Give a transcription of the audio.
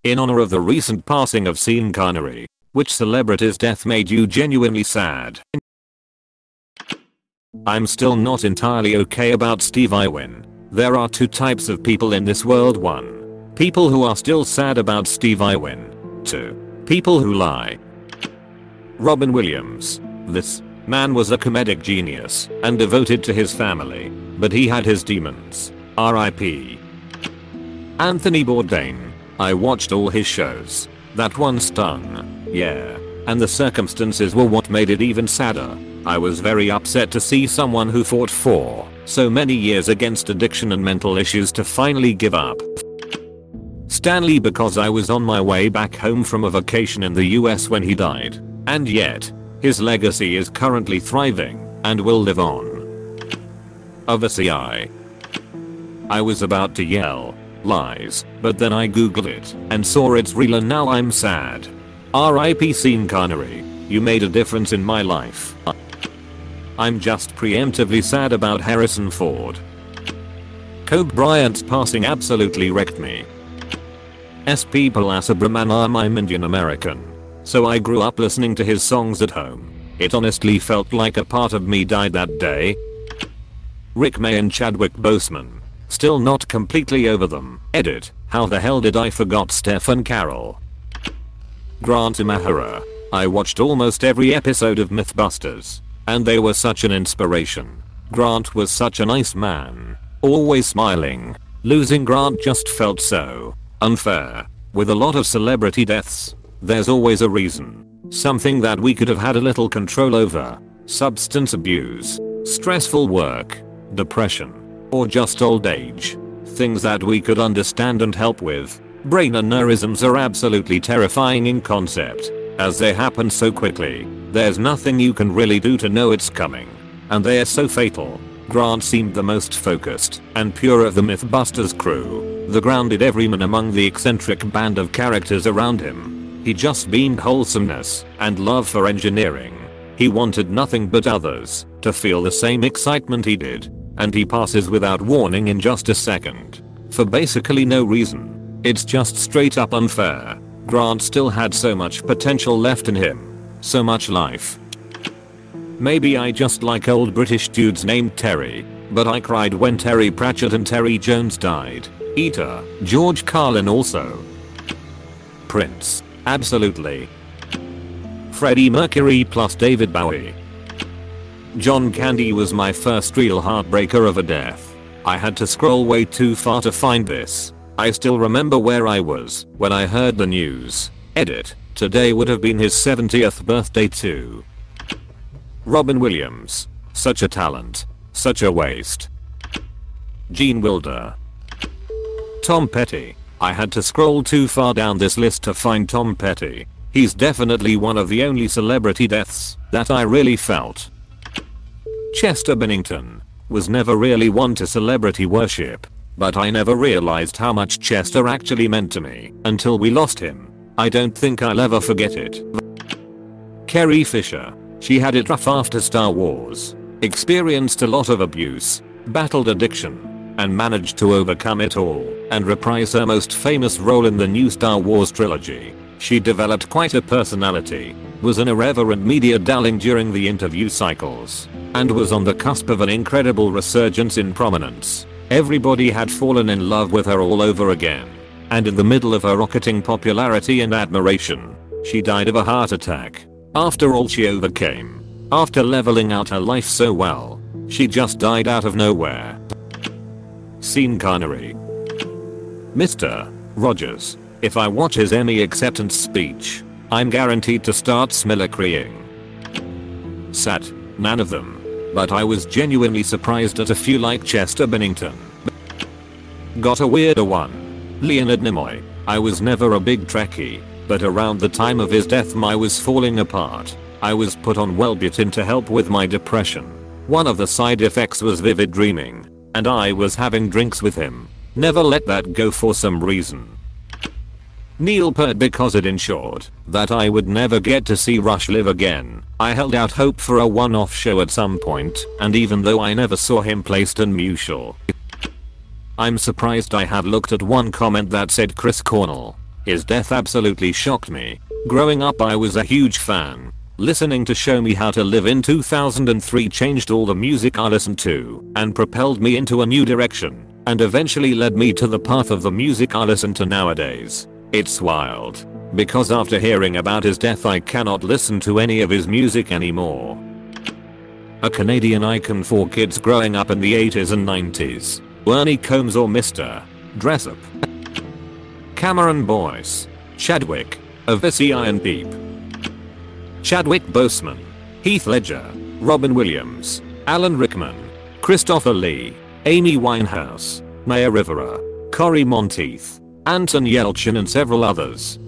In honor of the recent passing of Sean Connery, which celebrity's death made you genuinely sad? I'm still not entirely okay about Steve Irwin. There are two types of people in this world. 1. People who are still sad about Steve Irwin. 2. People who lie. Robin Williams. This man was a comedic genius and devoted to his family, but he had his demons. R.I.P. Anthony Bourdain. I watched all his shows. That one stung. Yeah. And the circumstances were what made it even sadder. I was very upset to see someone who fought for so many years against addiction and mental issues to finally give up. Stanley, because I was on my way back home from a vacation in the US when he died. And yet, his legacy is currently thriving and will live on. Obviously I was about to yell lies, but then I googled it and saw it's real and now I'm sad. R.I.P. Sean Connery. You made a difference in my life. I'm just preemptively sad about Harrison Ford. Kobe Bryant's passing absolutely wrecked me. People Subramaniam. I'm Indian American, so I grew up listening to his songs at home. It honestly felt like a part of me died that day. Rick May and Chadwick Boseman. Still not completely over them. Edit. How the hell did I forgot Stephen Carroll? Grant Imahara. I watched almost every episode of Mythbusters, and they were such an inspiration. Grant was such a nice man, always smiling. Losing Grant just felt so unfair. With a lot of celebrity deaths, there's always a reason. Something that we could have had a little control over. Substance abuse, stressful work, depression, or just old age. Things that we could understand and help with. Brain aneurysms are absolutely terrifying in concept, as they happen so quickly. There's nothing you can really do to know it's coming. And they are so fatal. Grant seemed the most focused and pure of the Mythbusters crew, the grounded everyman among the eccentric band of characters around him. He just beamed wholesomeness and love for engineering. He wanted nothing but others to feel the same excitement he did, and he passes without warning in just a second. For basically no reason. It's just straight up unfair. Grant still had so much potential left in him. So much life. Maybe I just like old British dudes named Terry, but I cried when Terry Pratchett and Terry Jones died. Eater. George Carlin also. Prince. Absolutely. Freddie Mercury plus David Bowie. John Candy was my first real heartbreaker of a death. I had to scroll way too far to find this. I still remember where I was when I heard the news. Edit. Today would have been his 70th birthday too. Robin Williams. Such a talent. Such a waste. Gene Wilder. Tom Petty. I had to scroll too far down this list to find Tom Petty. He's definitely one of the only celebrity deaths that I really felt. Chester Bennington. Was never really one to celebrity worship, but I never realized how much Chester actually meant to me until we lost him. I don't think I'll ever forget it. Carrie Fisher. She had it rough after Star Wars, experienced a lot of abuse, battled addiction, and managed to overcome it all and reprise her most famous role in the new Star Wars trilogy. She developed quite a personality, was an irreverent media darling during the interview cycles, and was on the cusp of an incredible resurgence in prominence. Everybody had fallen in love with her all over again. And in the middle of her rocketing popularity and admiration, she died of a heart attack. After all she overcame, after leveling out her life so well, she just died out of nowhere. Sean Connery. Mr. Rogers. If I watch his Emmy acceptance speech, I'm guaranteed to start smilacreeing. Sad. None of them. But I was genuinely surprised at a few like Chester Bennington. Got a weirder one. Leonard Nimoy. I was never a big Trekkie, but around the time of his death I was falling apart. I was put on Wellbutrin to help with my depression. One of the side effects was vivid dreaming, and I was having drinks with him. Never let that go for some reason. Neil Peart, because it ensured that I would never get to see Rush live again. I held out hope for a one-off show at some point, and even though I never saw him placed in Mutual. I'm surprised I have looked at one comment that said Chris Cornell. His death absolutely shocked me. Growing up I was a huge fan. Listening to Show Me How to Live in 2003 changed all the music I listened to and propelled me into a new direction and eventually led me to the path of the music I listen to nowadays. It's wild. Because after hearing about his death I cannot listen to any of his music anymore. A Canadian icon for kids growing up in the 80s and 90s. Ernie Combs or Mr. Dressup. Cameron Boyce. Chadwick. Avicii and Peep. Chadwick Boseman. Heath Ledger. Robin Williams. Alan Rickman. Christopher Lee. Amy Winehouse. Maya Rivera. Cory Monteith. Anton Yelchin and several others.